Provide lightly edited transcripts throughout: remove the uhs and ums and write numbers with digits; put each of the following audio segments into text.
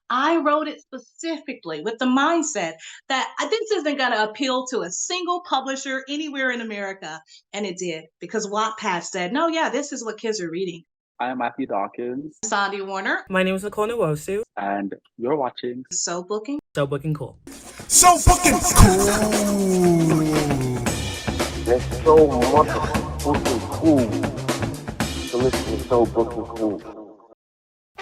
I wrote it specifically with the mindset that this isn't going to appeal to a single publisher anywhere in America. And it did, because Wattpad said, no, yeah, this is what kids are reading. I am Matthew Dawkins, Sondi Warner. My name is Nicole Nwosu. and you're watching So booking. So booking cool. So fucking cool. There's so much fucking cool to listen to So Fucking Cool.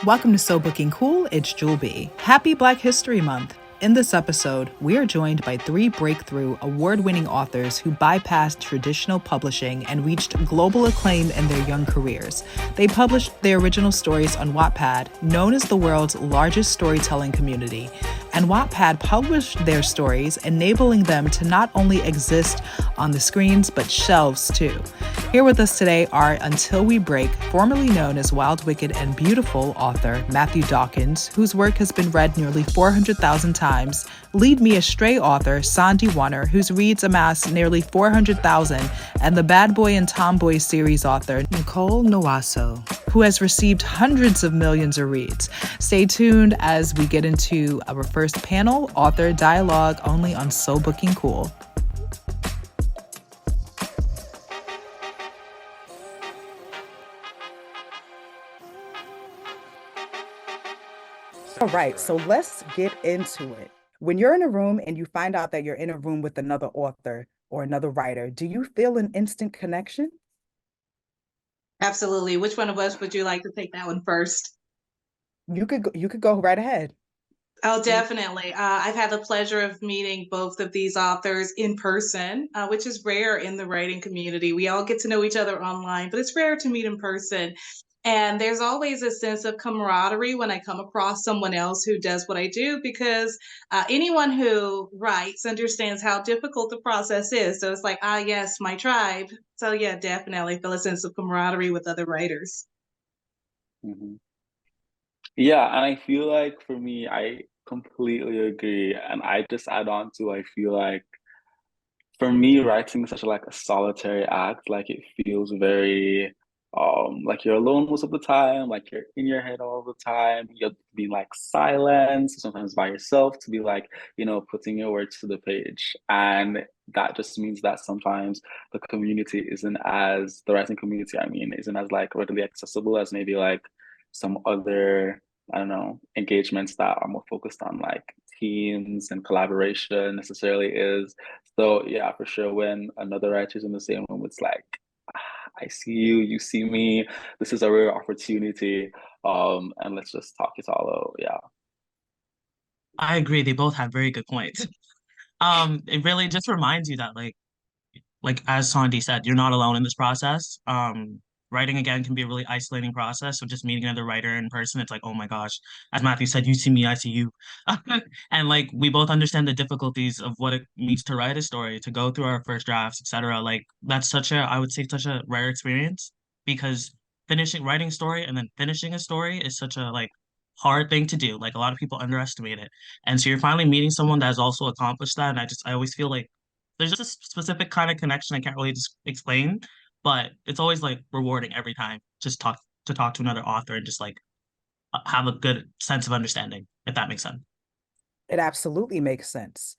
Welcome to So Booking Cool, it's Jewel B. Happy Black History Month. In this episode, we are joined by three breakthrough, award-winning authors who bypassed traditional publishing and reached global acclaim in their young careers. They published their original stories on Wattpad, known as the world's largest storytelling community. And Wattpad published their stories, enabling them to not only exist on the screens, but shelves too. Here with us today are Until We Break, formerly known as Wild, Wicked, and Beautiful author Matthew Dawkins, whose work has been read nearly 400,000 times, lead Me Astray author Sondi Warner, whose reads amass nearly 400,000, and the Bad Boy and Tomboy series author Nicole Nwosu, who has received hundreds of millions of reads. Stay tuned as we get into our first panel, author dialogue, only on So Booking Cool. All right, so let's get into it. When you're in a room and you find out that you're in a room with another author or another writer, do you feel an instant connection? Absolutely. Which one of us would you like to take that one first? You could go right ahead. Oh, definitely. I've had the pleasure of meeting both of these authors in person, which is rare in the writing community. We all get to know each other online, but it's rare to meet in person. And there's always a sense of camaraderie when I come across someone else who does what I do, because anyone who writes understands how difficult the process is. So it's like, yes, my tribe. So yeah, definitely feel a sense of camaraderie with other writers. Mhm. Yeah, and I feel like for me, I completely agree. And I just add on to, I feel like for me, writing is such like a solitary act. Like it feels very like you're alone most of the time, like you're in your head all the time. You're being like silent, sometimes by yourself to be like, putting your words to the page. And that just means that sometimes the writing community, I mean, isn't as like readily accessible as maybe like some other, I don't know, engagements that are more focused on like teams and collaboration necessarily is. So yeah, for sure, when another writer's in the same room, it's like, "Ah, I see you, you see me. This is a rare opportunity. And let's just talk it all out. Yeah. I agree. They both have very good points. It really just reminds you that like as Sandy said, you're not alone in this process. Writing again can be a really isolating process. So just meeting another writer in person, it's like, oh my gosh, as Matthew said, you see me, I see you. And like we both understand the difficulties of what it means to write a story, to go through our first drafts, etc. Like that's I would say such a rare experience because writing a story and then finishing a story is such a like hard thing to do. Like a lot of people underestimate it. And so you're finally meeting someone that has also accomplished that. And I always feel like there's just a specific kind of connection I can't really just explain, but it's always like rewarding every time just talk to another author and just like have a good sense of understanding, if that makes sense. It absolutely makes sense.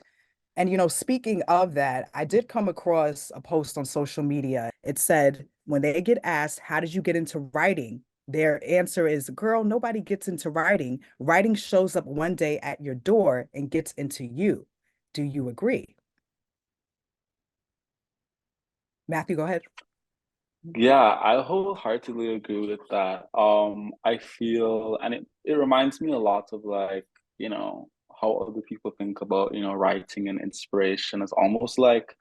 And, speaking of that, I did come across a post on social media. It said, when they get asked, how did you get into writing? Their answer is, girl, nobody gets into writing. Writing shows up one day at your door and gets into you. Do you agree? Matthew, go ahead. Yeah, I wholeheartedly agree with that. I feel, and it reminds me a lot of like, how other people think about, writing and inspiration as almost like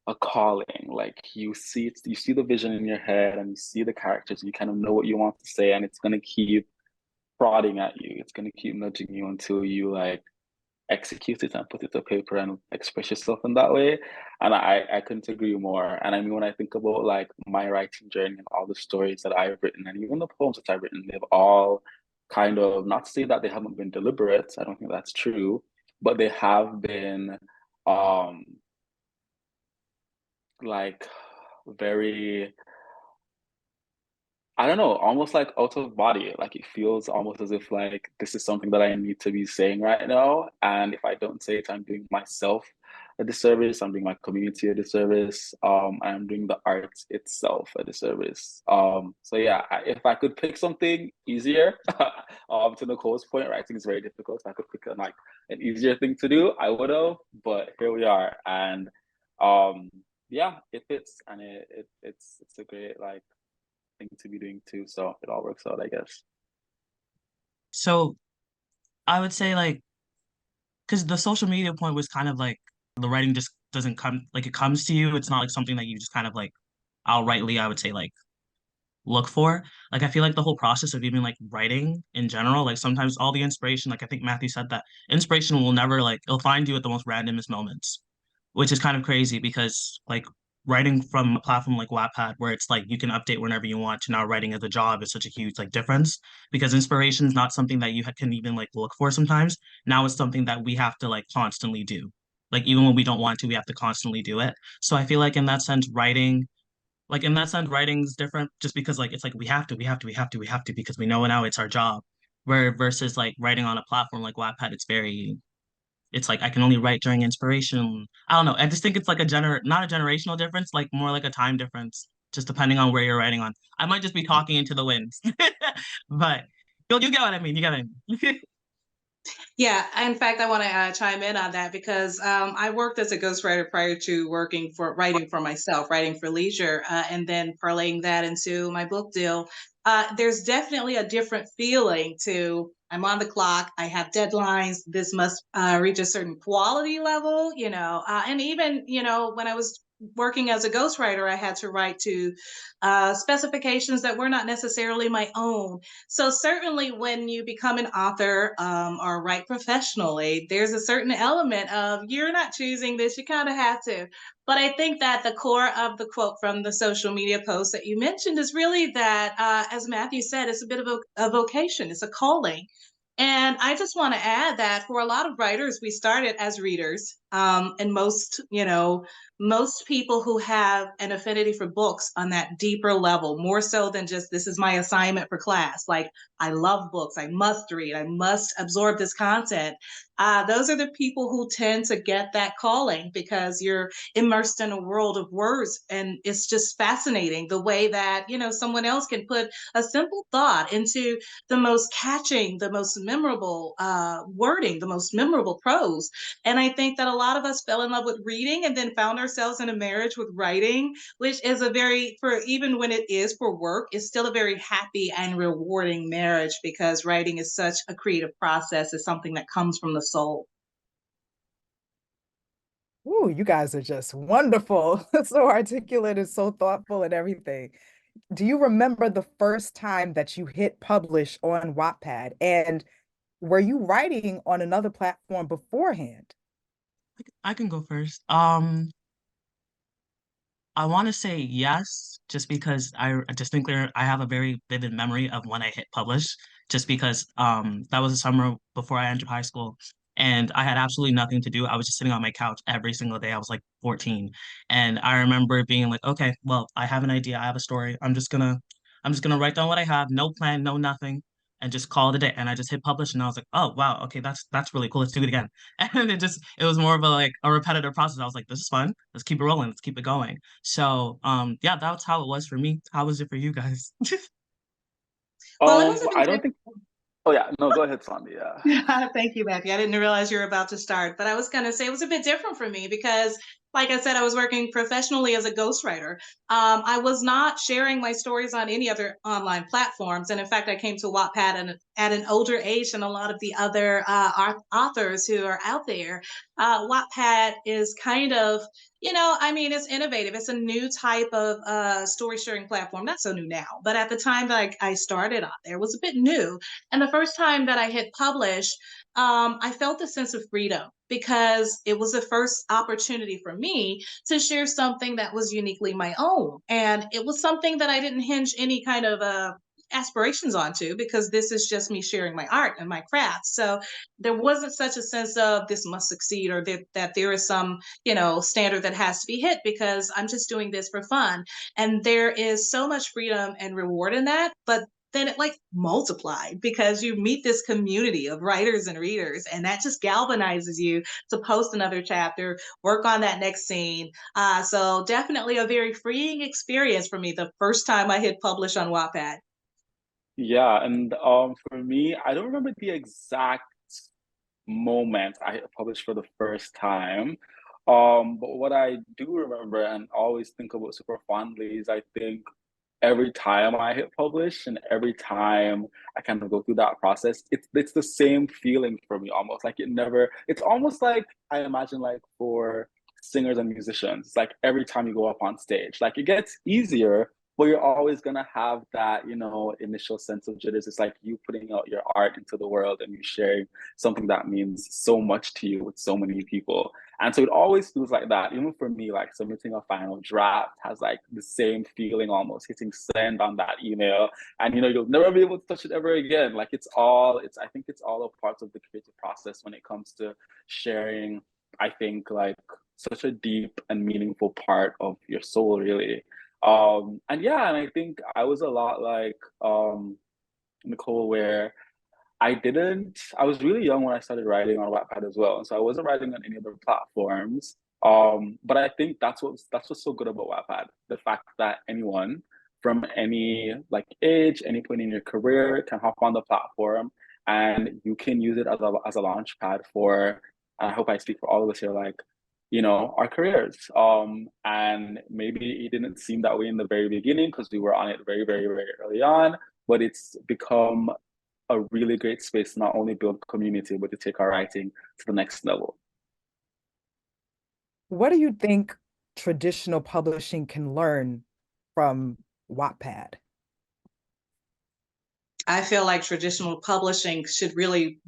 a calling. Like you see the vision in your head and you see the characters, you kind of know what you want to say, and it's gonna keep prodding at you. It's gonna keep nudging you until you like execute it and put it to paper and express yourself in that way. And I couldn't agree more. And I mean, when I think about like my writing journey and all the stories that I've written and even the poems that I've written, they've all kind of, not to say that they haven't been deliberate, I don't think that's true, but they have been um like very I don't know, almost like out of body. Like it feels almost as if like this is something that I need to be saying right now. And if I don't say it, I'm doing myself a disservice, I'm doing my community a disservice, I'm doing the art itself a disservice. So yeah, if I could pick something easier, to Nicole's point, writing is very difficult. If I could pick like an easier thing to do, I would have, but here we are. And yeah, it fits and it's a great like thing to be doing too. So it all works out, I guess. So I would say like, because the social media point was kind of like the writing just doesn't come like it comes to you. It's not like something that you just kind of like outrightly, I would say, like look for. Like I feel like the whole process of even like writing in general, like sometimes all the inspiration, like I think Matthew said that inspiration will never like it'll find you at the most randomest moments, which is kind of crazy because like writing from a platform like Wattpad where it's like you can update whenever you want to now writing as a job is such a huge like difference because inspiration is not something that you can even like look for sometimes. Now it's something that we have to like constantly do. Like even when we don't want to, we have to constantly do it. So I feel like in that sense, writing's different just because like it's like we have to because we know now it's our job. Where versus like writing on a platform like Wattpad, it's like I can only write during inspiration. I don't know. I just think it's like not a generational difference, like more like a time difference, just depending on where you're writing on. I might just be talking into the wind, but you get what I mean. You get what I mean. Yeah, in fact, I want to chime in on that because I worked as a ghostwriter prior to working for writing for myself, writing for leisure, and then parlaying that into my book deal. There's definitely a different feeling to I'm on the clock, I have deadlines, this must reach a certain quality level, and even, when I was working as a ghostwriter, I had to write to specifications that were not necessarily my own. So certainly when you become an author or write professionally, there's a certain element of you're not choosing this, you kind of have to. But I think that the core of the quote from the social media post that you mentioned is really that, as Matthew said, it's a bit of a vocation, it's a calling. And I just want to add that for a lot of writers, we started as readers. And most people who have an affinity for books on that deeper level, more so than just this is my assignment for class. Like, I love books, I must read, I must absorb this content. Those are the people who tend to get that calling because you're immersed in a world of words. And it's just fascinating the way that, someone else can put a simple thought into the most catching, the most memorable wording, the most memorable prose. And I think that a lot of us fell in love with reading and then found ourselves in a marriage with writing, which is for even when it is for work, it's still a very happy and rewarding marriage because writing is such a creative process. It's something that comes from the soul. Ooh, you guys are just wonderful. So articulate and so thoughtful and everything. Do you remember the first time that you hit publish on Wattpad? And were you writing on another platform beforehand? I can go first. I want to say yes, just because I distinctly I have a very vivid memory of when I hit publish, just because that was the summer before I entered high school, and I had absolutely nothing to do. I was just sitting on my couch every single day. I was like 14, and I remember being like, okay, well, I have an idea, I have a story. I'm just gonna write down what I have, no plan, no nothing, and just call it a day. And I just hit publish, and I was like, oh wow, okay, that's really cool. Let's do it again. And it was more of a repetitive process. I was like, this is fun. Let's keep it rolling. Let's keep it going. So yeah, that's how it was for me. How was it for you guys? Well, it was a I bit don't think. Oh yeah, no, go ahead, Sondi. Yeah. Thank you, Matthew. I didn't realize you were about to start, but I was going to say it was a bit different for me because, like I said, I was working professionally as a ghostwriter. I was not sharing my stories on any other online platforms. And in fact, I came to Wattpad at an older age than a lot of the other authors who are out there. Wattpad is kind of, it's innovative. It's a new type of story sharing platform. Not so new now, but at the time that I started on there, it was a bit new. And the first time that I hit publish, I felt a sense of freedom because it was the first opportunity for me to share something that was uniquely my own. And it was something that I didn't hinge any kind of aspirations onto, because this is just me sharing my art and my craft. So there wasn't such a sense of this must succeed, or that there is some, standard that has to be hit, because I'm just doing this for fun. And there is so much freedom and reward in that. But then it like multiplied, because you meet this community of writers and readers, and that just galvanizes you to post another chapter, work on that next scene. So definitely a very freeing experience for me the first time I hit publish on Wattpad. Yeah, and for me, I don't remember the exact moment I published for the first time. But what I do remember and always think about super fondly is, I think, every time I hit publish and every time I kind of go through that process, it's the same feeling for me almost. Like it's almost like, I imagine, like for singers and musicians, like every time you go up on stage, like it gets easier, but you're always gonna have that, initial sense of jitters. It's like you putting out your art into the world and you sharing something that means so much to you with so many people. And so it always feels like that. Even for me, like submitting a final draft has like the same feeling, almost hitting send on that email. And you'll never be able to touch it ever again. Like I think it's all a part of the creative process when it comes to sharing, I think, like such a deep and meaningful part of your soul, really. And I think I was a lot like Nicole, where I was really young when I started writing on Wattpad as well. And so I wasn't writing on any other platforms. But I think that's what's so good about Wattpad. The fact that anyone from any like age, any point in your career can hop on the platform, and you can use it as a launch pad for, I hope I speak for all of us here, like, our careers. And maybe it didn't seem that way in the very beginning because we were on it very, very, very early on, but it's become a really great space to not only build community, but to take our writing to the next level. What do you think traditional publishing can learn from Wattpad? I feel like traditional publishing should really,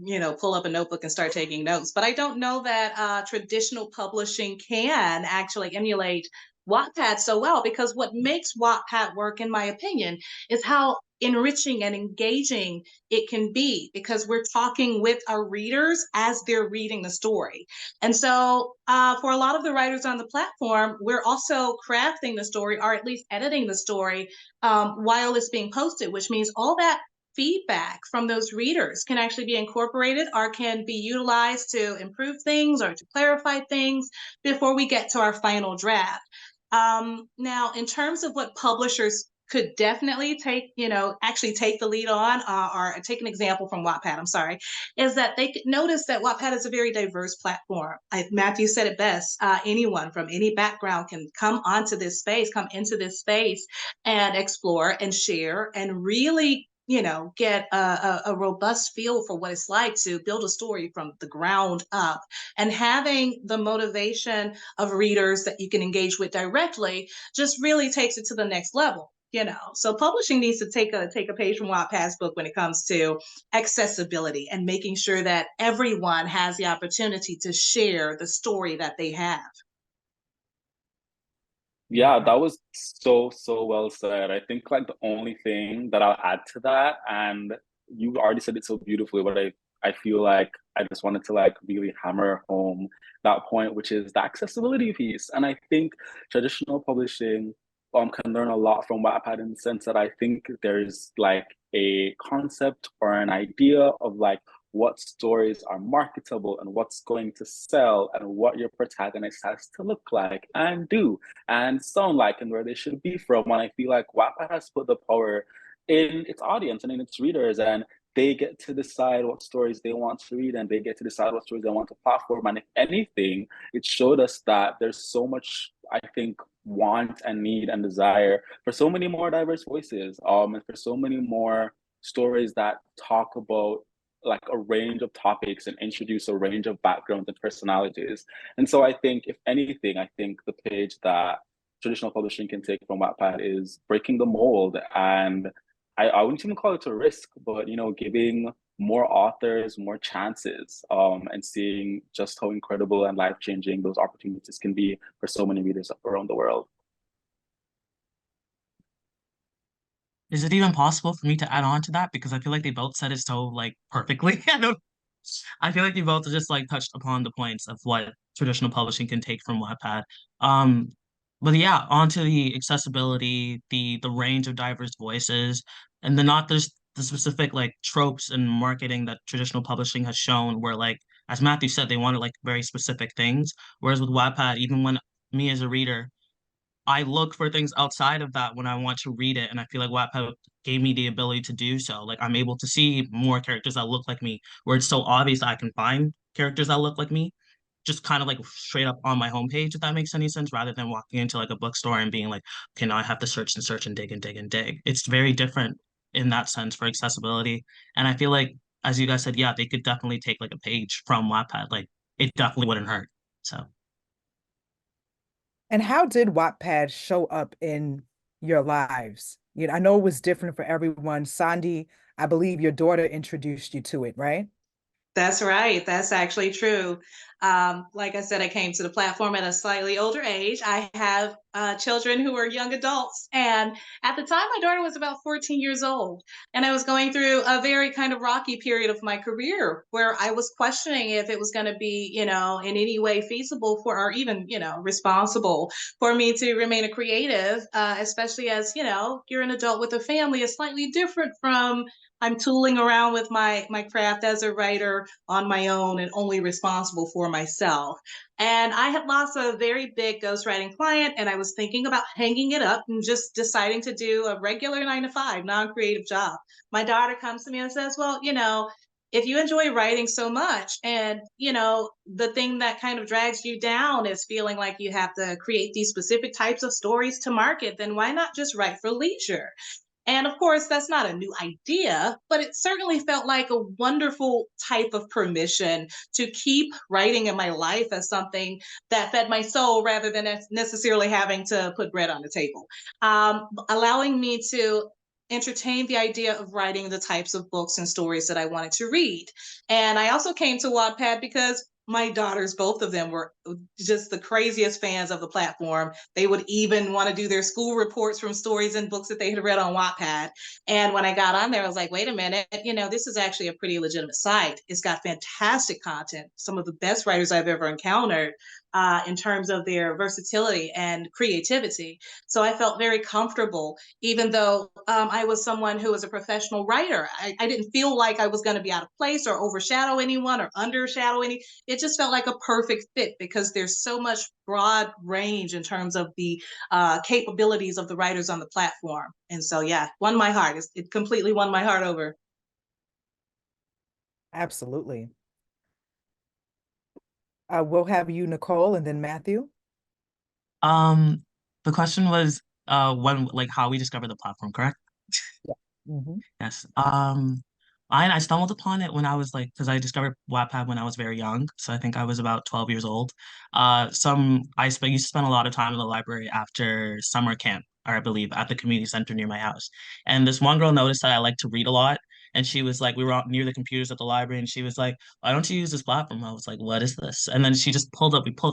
pull up a notebook and start taking notes. But I don't know that traditional publishing can actually emulate Wattpad so well, because what makes Wattpad work, in my opinion, is how enriching and engaging it can be, because we're talking with our readers as they're reading the story. And so for a lot of the writers on the platform, we're also crafting the story, or at least editing the story while it's being posted, which means all that feedback from those readers can actually be incorporated or can be utilized to improve things or to clarify things before we get to our final draft. Now, in terms of what publishers could definitely actually take the lead on, or take an example from Wattpad, I'm sorry, is that they could notice that Wattpad is a very diverse platform. Matthew said it best. Anyone from any background can come into this space and explore and share and really get a robust feel for what it's like to build a story from the ground up. And having the motivation of readers that you can engage with directly just really takes it to the next level. So publishing needs to take a page from Wattpad's book when it comes to accessibility and making sure that everyone has the opportunity to share the story that they have. Yeah, that was so, so well said. I think like the only thing that I'll add to that, and you already said it so beautifully, but I feel like I just wanted to like really hammer home that point, which is the accessibility piece. And I think traditional publishing can learn a lot from Wattpad, in the sense that I think there's like a concept or an idea of like what stories are marketable and what's going to sell and what your protagonist has to look like and do and sound like and where they should be from. And I feel like Wattpad has put the power in its audience and in its readers, and they get to decide what stories they want to read, and they get to decide what stories they want to platform. And if anything, it showed us that there's so much, I think, want and need and desire for so many more diverse voices, and for so many more stories that talk about like a range of topics and introduce a range of backgrounds and personalities. And so I think, if anything, I think the page that traditional publishing can take from Wattpad is breaking the mold. And I wouldn't even call it a risk, but giving more authors more chances, and seeing just how incredible and life-changing those opportunities can be for so many readers around the world. is it even possible for me to add on to that? Because I feel like they both said it so like perfectly. I feel like you both just like touched upon the points of what traditional publishing can take from Wattpad. Um, but yeah, onto the accessibility, the range of diverse voices, and then not just the specific like tropes and marketing that traditional publishing has shown, where like as Matthew said, they wanted like very specific things. Whereas with Wattpad, even when me as a reader, I look for things outside of that when I want to read it, and I feel like Wattpad gave me the ability to do so. Like I'm able to see more characters that look like me, where it's so obvious I can find characters that look like me, just kind of like straight up on my homepage, if that makes any sense, rather than walking into like a bookstore and being like, okay, now I have to search and search and dig and dig and dig. It's very different in that sense for accessibility. And I feel like, as you guys said, yeah, they could definitely take like a page from Wattpad. Like it definitely wouldn't hurt. So And how did Wattpad show up in your lives? You know, I know it was different for everyone. Sondi, I believe your daughter introduced you to it, right? That's right. That's actually true. Like I said, I came to the platform at a slightly older age. I have children who are young adults. And at the time, my daughter was about 14 years old. And I was going through a very kind of rocky period of my career where I was questioning if it was going to be, in any way feasible for, or even, responsible for me to remain a creative, especially as, you're an adult with a family. It's slightly different from I'm tooling around with my craft as a writer on my own and only responsible for myself. And I had lost a very big ghostwriting client, and I was thinking about hanging it up and just deciding to do a regular 9 to 5 non-creative job. My daughter comes to me and says, "Well, if you enjoy writing so much and the thing that kind of drags you down is feeling like you have to create these specific types of stories to market, then why not just write for leisure?" And of course, that's not a new idea, but it certainly felt like a wonderful type of permission to keep writing in my life as something that fed my soul rather than necessarily having to put bread on the table. Allowing me to entertain the idea of writing the types of books and stories that I wanted to read. And I also came to Wattpad because my daughters, both of them, were just the craziest fans of the platform. They would even want to do their school reports from stories and books that they had read on Wattpad. And when I got on there, I was like, wait a minute, this is actually a pretty legitimate site. It's got fantastic content, some of the best writers I've ever encountered in terms of their versatility and creativity. So I felt very comfortable, even though I was someone who was a professional writer. I didn't feel like I was going to be out of place or overshadow anyone or undershadow any. It just felt like a perfect fit because there's so much broad range in terms of the capabilities of the writers on the platform. And so, yeah, won my heart. It completely won my heart over. Absolutely. We'll have you, Nicole, and then Matthew. um the question was when like how we discovered the platform, correct? Yeah. Mhm. Yes. I stumbled upon it when I was like, because I discovered Wattpad when I was very young. So I think I was about 12 years old. Used to spend a lot of time in the library after summer camp, or I believe at the community center near my house. And this one girl noticed that I like to read a lot. And she was like, we were out near the computers at the library, and she was like, why don't you use this platform? I was like, what is this? And then she just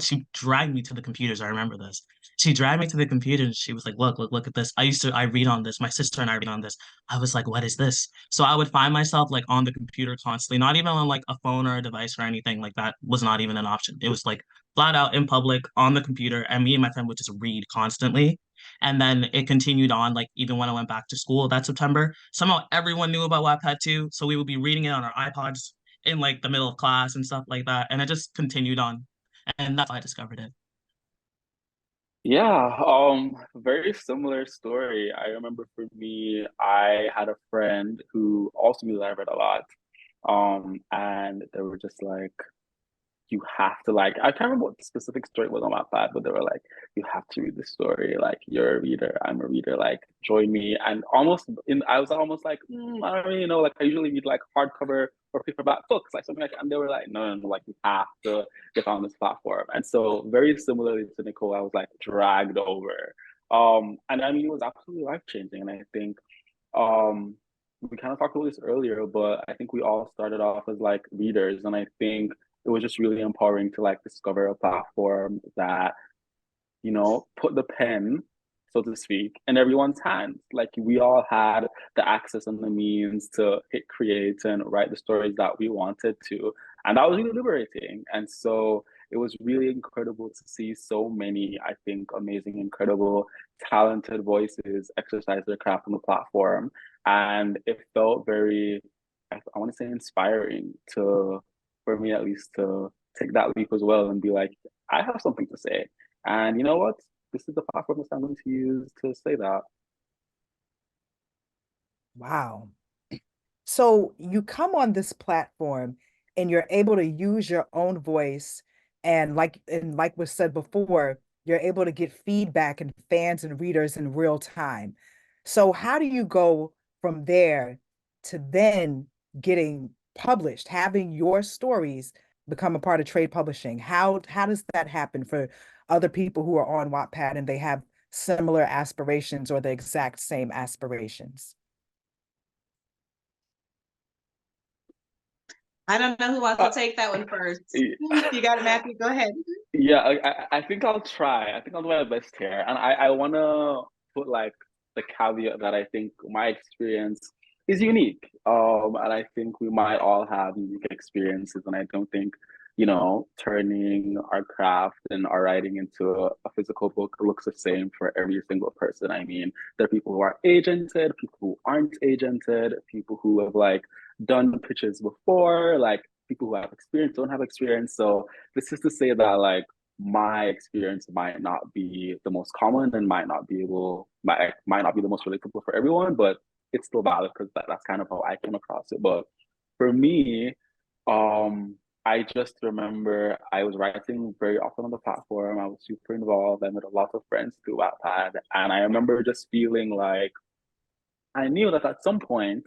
she dragged me to the computers. I remember this. She dragged me to the computer and she was like, look at this. I read on this. My sister and I read on this. I was like, what is this? So I would find myself like on the computer constantly, not even on like a phone or a device or anything like that was not even an option. It was like flat out in public on the computer, and me and my friend would just read constantly. And then it continued on, like even when I went back to school that September, somehow everyone knew about Wattpad too. So we would be reading it on our iPods in like the middle of class and stuff like that. And it just continued on. And that's how I discovered it. Yeah, very similar story. I remember for me, I had a friend who also knew that I read a lot. And they were just like, you have to like, I can't remember what the specific story was on my pad, but they were like, you have to read this story. Like, you're a reader, I'm a reader, like, join me. And I was almost like, I don't really know. Like, I usually read like hardcover or paperback books, like something like that. And they were like, no, no, no, like, you have to get on this platform. And so, very similarly to Nicole, I was like dragged over. And I mean, it was absolutely life changing. And I think, we kind of talked about this earlier, but I think we all started off as like readers. And I think it was just really empowering to like discover a platform that, put the pen so to speak, in everyone's hands. Like we all had the access and the means to hit create and write the stories that we wanted to. And that was really liberating. And so it was really incredible to see so many, I think, amazing, incredible, talented voices exercise their craft on the platform. And it felt very, I want to say inspiring to, for me at least, to take that leap as well and be like, I have something to say. And you know what? This is the platform that I'm going to use to say that. Wow. So you come on this platform and you're able to use your own voice, and like was said before, you're able to get feedback and fans and readers in real time. So how do you go from there to then getting published, having your stories become a part of trade publishing? How does that happen for other people who are on Wattpad and they have similar aspirations or the exact same aspirations? I don't know who wants to take that one first. You got it, Matthew. Go ahead. Yeah, I think I'll try. I think I'll do my best here. And I want to put like the caveat that I think my experience is unique. And I think we might all have unique experiences. And I don't think, you know, turning our craft and our writing into a physical book looks the same for every single person. I mean, there are people who are agented, people who aren't agented, people who have like done pitches before, like people who have experience don't have experience. So this is to say that like my experience might not be the most common and might not be the most relatable for everyone, but it's still valid because that's kind of how I came across it. But for me, I just remember I was writing very often on the platform. I was super involved. I met a lot of friends through Wattpad, and I remember just feeling like I knew that at some point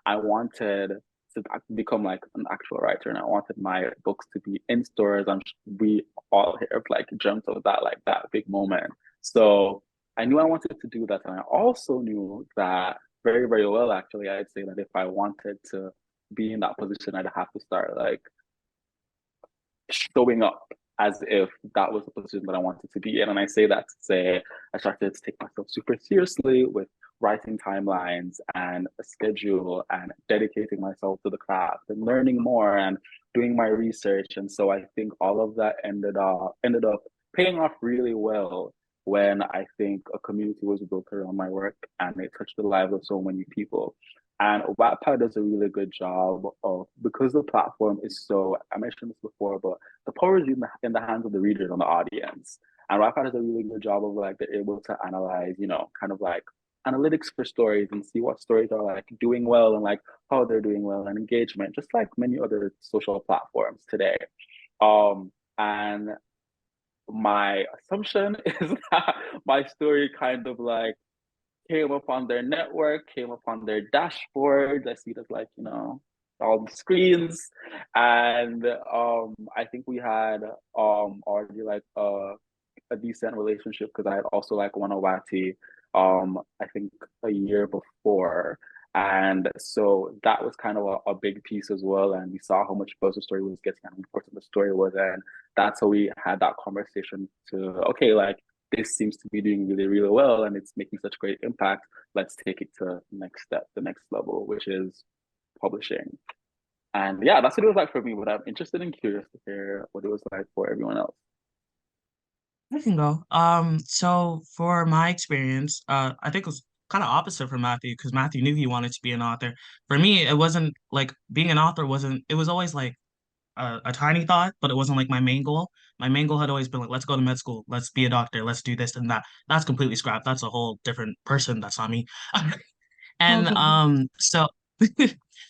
I wanted to become like an actual writer, and I wanted my books to be in stores. And we all have like dreamt of that, like that big moment. So I knew I wanted to do that, and I also knew that very, very well. Actually, I'd say that if I wanted to be in that position, I'd have to start like showing up as if that was the position that I wanted to be in. And I say that to say I started to take myself super seriously with writing timelines and a schedule and dedicating myself to the craft and learning more and doing my research. And so I think all of that ended up paying off really well when I think a community was built around my work and it touched the lives of so many people. And Wattpad does a really good job of, because the platform is so, I mentioned this before, but the power is in the hands of the readers and the audience. And Wattpad does a really good job of like, they're able to analyze, you know, kind of like analytics for stories and see what stories are like doing well and like how they're doing well and engagement, just like many other social platforms today. And my assumption is that my story kind of like came up on their network, came up on their dashboards. I see that like, you know, all the screens. And I think we had already like a decent relationship because I had also like won a Wati I think a year before. And so that was kind of a big piece as well. And we saw how much buzz the story was getting and how important the story was. And that's how we had that conversation to, okay, like this seems to be doing really, really well and it's making such great impact. Let's take it to the next step, the next level, which is publishing. And yeah, that's what it was like for me, but I'm interested and curious to hear what it was like for everyone else. I can go. So for my experience, I think it was kind of opposite for Matthew because Matthew knew he wanted to be an author. For me, it wasn't like being an author wasn't, it was always like a tiny thought, but it wasn't like my main goal. My main goal had always been like, let's go to med school, let's be a doctor, let's do this and that. That's completely scrapped. That's a whole different person. That's not me. And so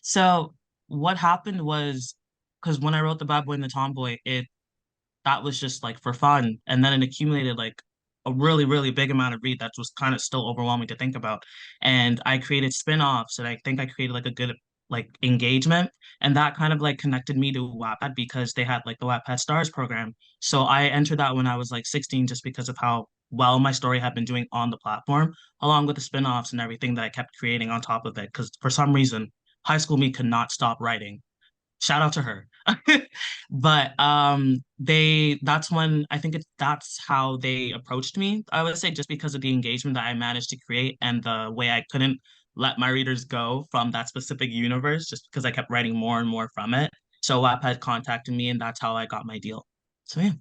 so what happened was because when I wrote The Bad Boy and the Tomboy, that was just like for fun. And then it accumulated like a really, really big amount of read that was kind of still overwhelming to think about. And I created spin-offs and I think I created like a good like engagement. And that kind of like connected me to Wattpad because they had like the Wattpad Stars program. So I entered that when I was like 16 just because of how well my story had been doing on the platform, along with the spin-offs and everything that I kept creating on top of it. Because for some reason, High School Me could not stop writing. Shout out to her. But that's when I think that's how they approached me. I would say just because of the engagement that I managed to create and the way I couldn't let my readers go from that specific universe just because I kept writing more and more from it. So Wattpad contacted me and that's how I got my deal. So yeah.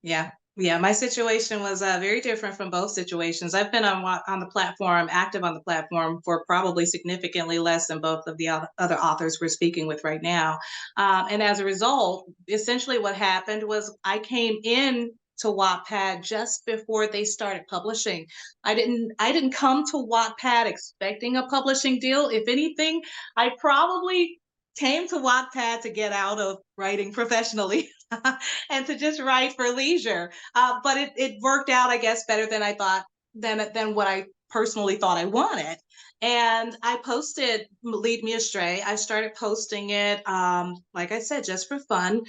Yeah. Yeah, my situation was very different from both situations. I've been on the platform, active on the platform for probably significantly less than both of the other authors we're speaking with right now. And as a result, essentially what happened was I came in to Wattpad just before they started publishing. I didn't come to Wattpad expecting a publishing deal. If anything, I probably came to Wattpad to get out of writing professionally and to just write for leisure. But it worked out, I guess, better than I thought, than what I personally thought I wanted. And I posted Lead Me Astray. I started posting it, like I said, just for fun.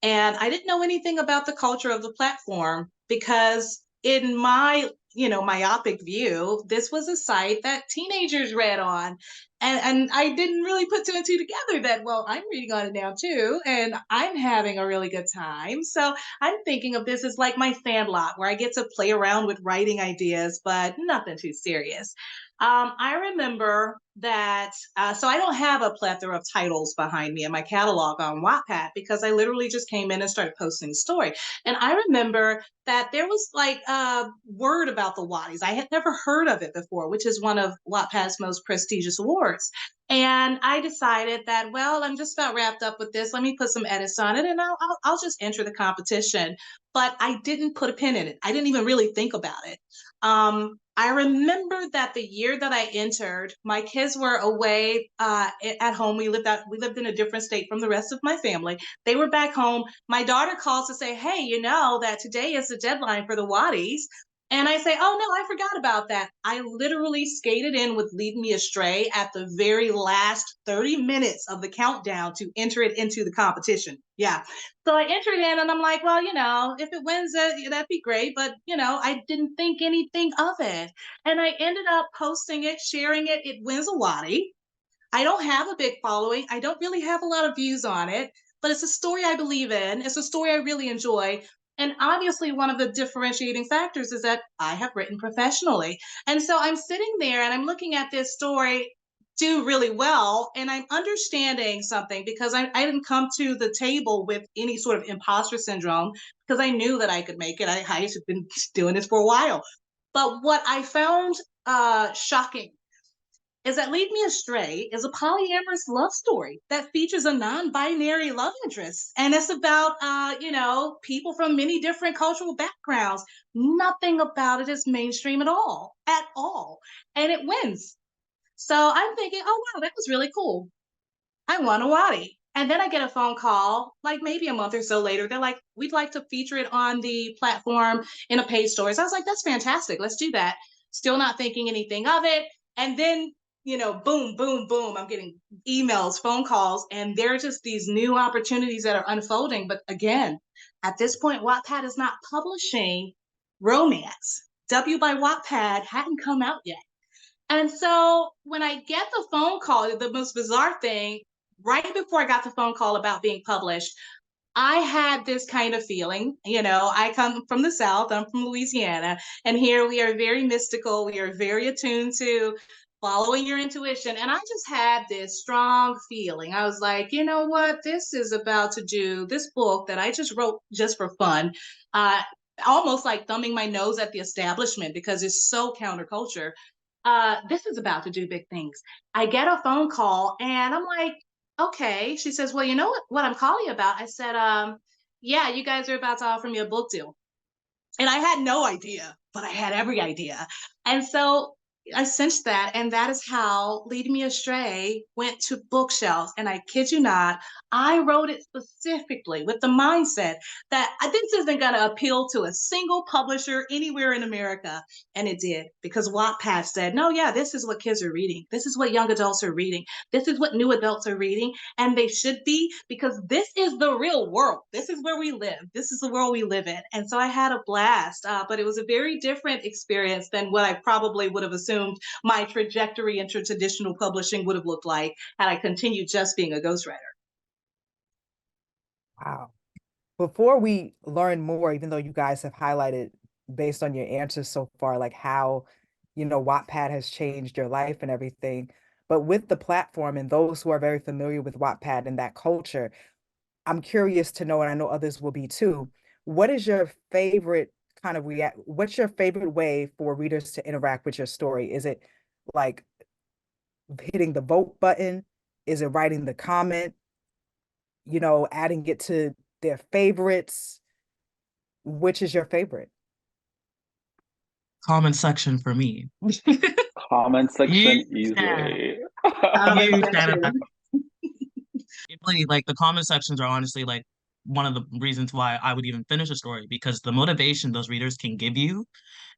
And I didn't know anything about the culture of the platform because in my myopic view, this was a site that teenagers read on. And I didn't really put two and two together that, well, I'm reading on it now too, and I'm having a really good time. So I'm thinking of this as like my Sandlot, where I get to play around with writing ideas, but nothing too serious. I remember that, so I don't have a plethora of titles behind me in my catalog on Wattpad because I literally just came in and started posting the story. And I remember that there was like a word about the Watties. I had never heard of it before, which is one of Wattpad's most prestigious awards. And I decided that, well, I'm just about wrapped up with this. Let me put some edits on it and I'll just enter the competition. But I didn't put a pin in it. I didn't even really think about it. I remember that the year that I entered, my kids were away at home. We lived in a different state from the rest of my family. They were back home. My daughter calls to say, hey, you know that today is the deadline for the Watties. And I say, oh, no, I forgot about that. I literally skated in with Lead Me Astray at the very last 30 minutes of the countdown to enter it into the competition. Yeah. So I entered in and I'm like, well, if it wins, that'd be great. But, I didn't think anything of it. And I ended up posting it, sharing it. It wins a Wattie. I don't have a big following. I don't really have a lot of views on it, but it's a story I believe in. It's a story I really enjoy. And obviously, one of the differentiating factors is that I have written professionally. And so I'm sitting there and I'm looking at this story do really well. And I'm understanding something because I didn't come to the table with any sort of imposter syndrome because I knew that I could make it. I had been doing this for a while. But what I found shocking is that Lead Me Astray is a polyamorous love story that features a non-binary love interest. And it's about, people from many different cultural backgrounds. Nothing about it is mainstream at all. And it wins. So I'm thinking, oh, wow, that was really cool. I won a Wattie. And then I get a phone call, like maybe a month or so later. They're like, we'd like to feature it on the platform in a paid story. So I was like, that's fantastic. Let's do that. Still not thinking anything of it. And then boom, boom, boom. I'm getting emails, phone calls, and there are just these new opportunities that are unfolding. But again, at this point, Wattpad is not publishing romance. W by Wattpad hadn't come out yet. And so when I get the phone call, the most bizarre thing, right before I got the phone call about being published, I had this kind of feeling, I come from the South, I'm from Louisiana, and here we are very mystical. We are very attuned to following your intuition. And I just had this strong feeling. I was like, you know what? This is about to do this book that I just wrote just for fun, almost like thumbing my nose at the establishment because it's so counterculture. This is about to do big things. I get a phone call and I'm like, okay. She says, well, you know what I'm calling you about? I said, yeah, you guys are about to offer me a book deal. And I had no idea, but I had every idea. And so I sensed that, and that is how Lead Me Astray went to bookshelves. And I kid you not, I wrote it specifically with the mindset that this isn't going to appeal to a single publisher anywhere in America. And it did, because Wattpad said, no, yeah, this is what kids are reading. This is what young adults are reading. This is what new adults are reading. And they should be, because this is the real world. This is where we live. This is the world we live in. And so I had a blast, but it was a very different experience than what I probably would have assumed my trajectory into traditional publishing would have looked like had I continued just being a ghostwriter. Wow. Before we learn more, even though you guys have highlighted based on your answers so far, like how, Wattpad has changed your life and everything, but with the platform and those who are very familiar with Wattpad and that culture, I'm curious to know, and I know others will be too, what is your favorite kind of what's your favorite way for readers to interact with your story? Is it like hitting the vote button? Is it writing the comment? Adding it to their favorites? Which is your favorite? Comment section for me. Comment section Huge fan. easily. Huge fan of that. Really, like the comment sections are honestly like one of the reasons why I would even finish a story, because the motivation those readers can give you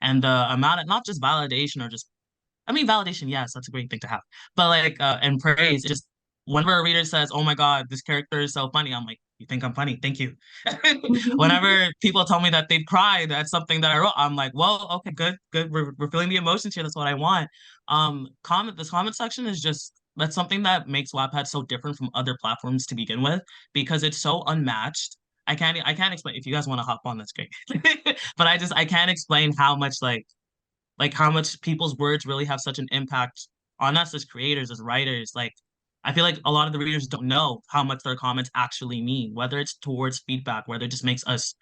and the amount of not just validation or just, I mean, validation, yes, that's a great thing to have. But like, and praise, it's just whenever a reader says, "Oh my God, this character is so funny," I'm like, "You think I'm funny? Thank you." Whenever people tell me that they've cried at something that I wrote, I'm like, "Well, okay, good, good. We're feeling the emotions here. That's what I want." This comment section is just that's something that makes Wattpad so different from other platforms to begin with, because it's so unmatched. I can't explain. If you guys want to hop on, that's great. But I can't explain how much like how much people's words really have such an impact on us as creators, as writers. Like, I feel like a lot of the readers don't know how much their comments actually mean, whether it's towards feedback, whether it just makes us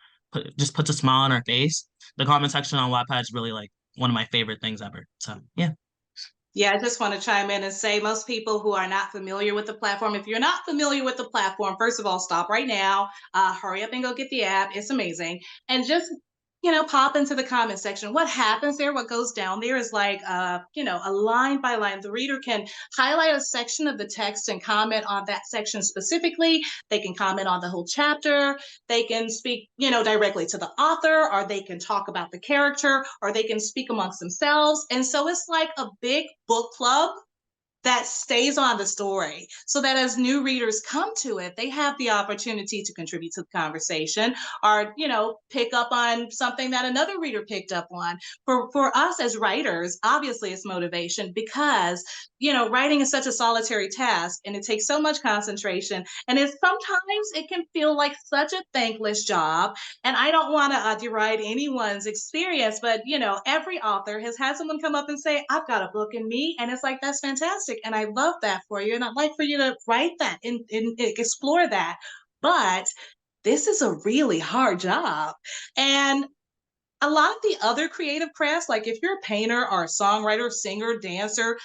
just puts a smile on our face. The comment section on Wattpad is really like one of my favorite things ever. So yeah. Yeah, I just want to chime in and say most people who are not familiar with the platform, if you're not familiar with the platform, first of all, stop right now, hurry up and go get the app. It's amazing. And just, pop into the comment section. What happens there, what goes down there is like, a line by line. The reader can highlight a section of the text and comment on that section specifically. They can comment on the whole chapter. They can speak, directly to the author, or they can talk about the character, or they can speak amongst themselves. And so it's like a big book club that stays on the story, so that as new readers come to it, they have the opportunity to contribute to the conversation, or pick up on something that another reader picked up on. For us as writers, obviously it's motivation, because writing is such a solitary task, and it takes so much concentration, and sometimes it can feel like such a thankless job. And I don't want to deride anyone's experience, but every author has had someone come up and say, "I've got a book in me," and it's like, that's fantastic, and I love that for you, and I'd like for you to write that and explore that. But this is a really hard job. And a lot of the other creative crafts, like if you're a painter or a songwriter, singer, dancer,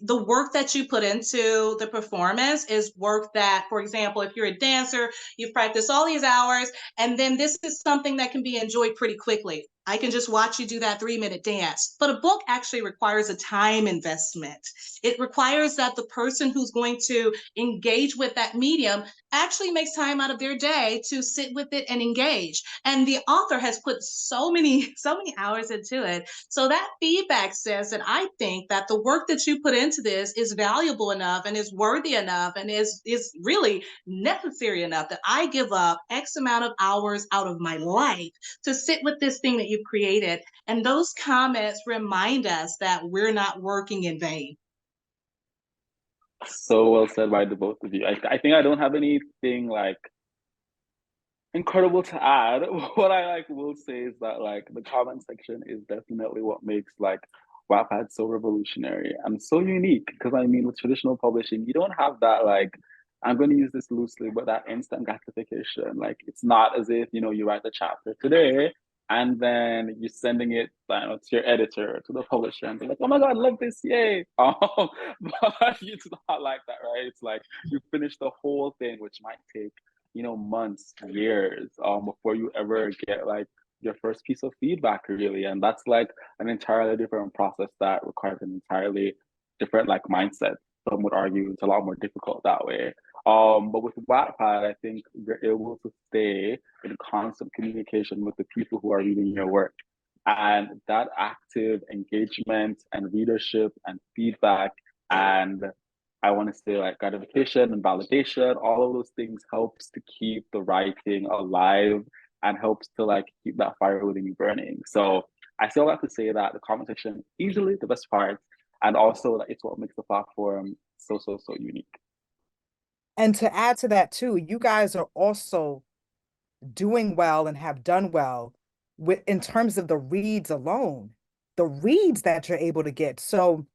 the work that you put into the performance is work that, for example, if you're a dancer, you've practiced all these hours, and then this is something that can be enjoyed pretty quickly. I can just watch you do that 3-minute dance. But a book actually requires a time investment. It requires that the person who's going to engage with that medium actually makes time out of their day to sit with it and engage. And the author has put so many hours into it. So that feedback says that I think that the work that you put into this is valuable enough and is worthy enough and is really necessary enough that I give up X amount of hours out of my life to sit with this thing that you've created. And those comments remind us that we're not working in vain. So well said by the both of you. I think I don't have anything like incredible to add. What I will say is that like the comment section is definitely what makes like Wattpad so revolutionary and so unique. Because I mean, with traditional publishing, you don't have that like, I'm going to use this loosely, but that instant gratification. Like it's not as if you write a chapter today and then you're sending it, I don't know, to your editor, to the publisher, and they're like, "Oh my God, love this, yay!" But it's not like that, right? It's like you finish the whole thing, which might take months, years, before you ever get like your first piece of feedback, really. And that's like an entirely different process that requires an entirely different like mindset. Some would argue it's a lot more difficult that way. But with Wattpad, I think you're able to stay in constant communication with the people who are reading your work. And that active engagement and readership and feedback, and I want to say like gratification and validation, all of those things helps to keep the writing alive and helps to like keep that fire within you burning. So I still have to say that the comment section easily the best part, and also like it's what makes the platform so unique. And to add to that too, you guys are also doing well and have done well with in terms of the reads alone, the reads that you're able to get. So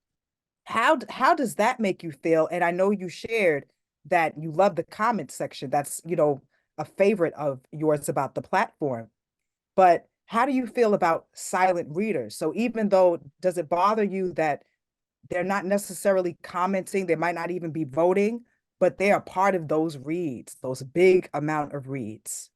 how does that make you feel? And I know you shared that you love the comment section. That's, a favorite of yours about the platform. But how do you feel about silent readers? So even though, does it bother you that they're not necessarily commenting, they might not even be voting, but they are part of those reads, those big amount of reads?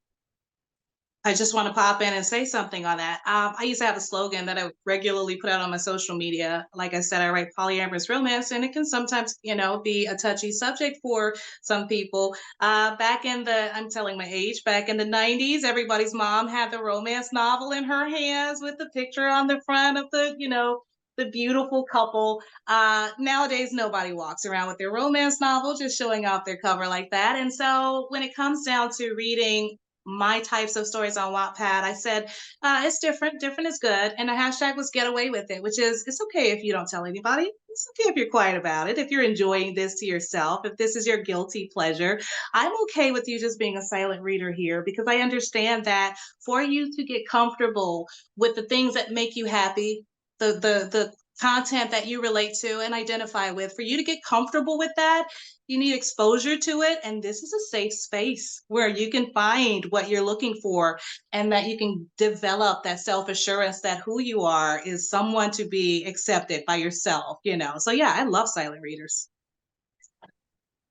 I just want to pop in and say something on that. I used to have a slogan that I regularly put out on my social media. Like I said, I write polyamorous romance, and it can sometimes, be a touchy subject for some people. Back in I'm telling my age, back in the 90s, everybody's mom had the romance novel in her hands with the picture on the front of the beautiful couple. Nowadays, nobody walks around with their romance novel just showing off their cover like that. And so when it comes down to reading my types of stories on Wattpad, I said, it's different. Different is good. And the hashtag was get away with it, which is it's okay if you don't tell anybody. It's okay if you're quiet about it. If you're enjoying this to yourself, if this is your guilty pleasure, I'm okay with you just being a silent reader here because I understand that for you to get comfortable with the things that make you happy, the content that you relate to and identify with, for you to get comfortable with that, you need exposure to it. And this is a safe space where you can find what you're looking for and that you can develop that self-assurance that who you are is someone to be accepted by yourself. So yeah, I love silent readers.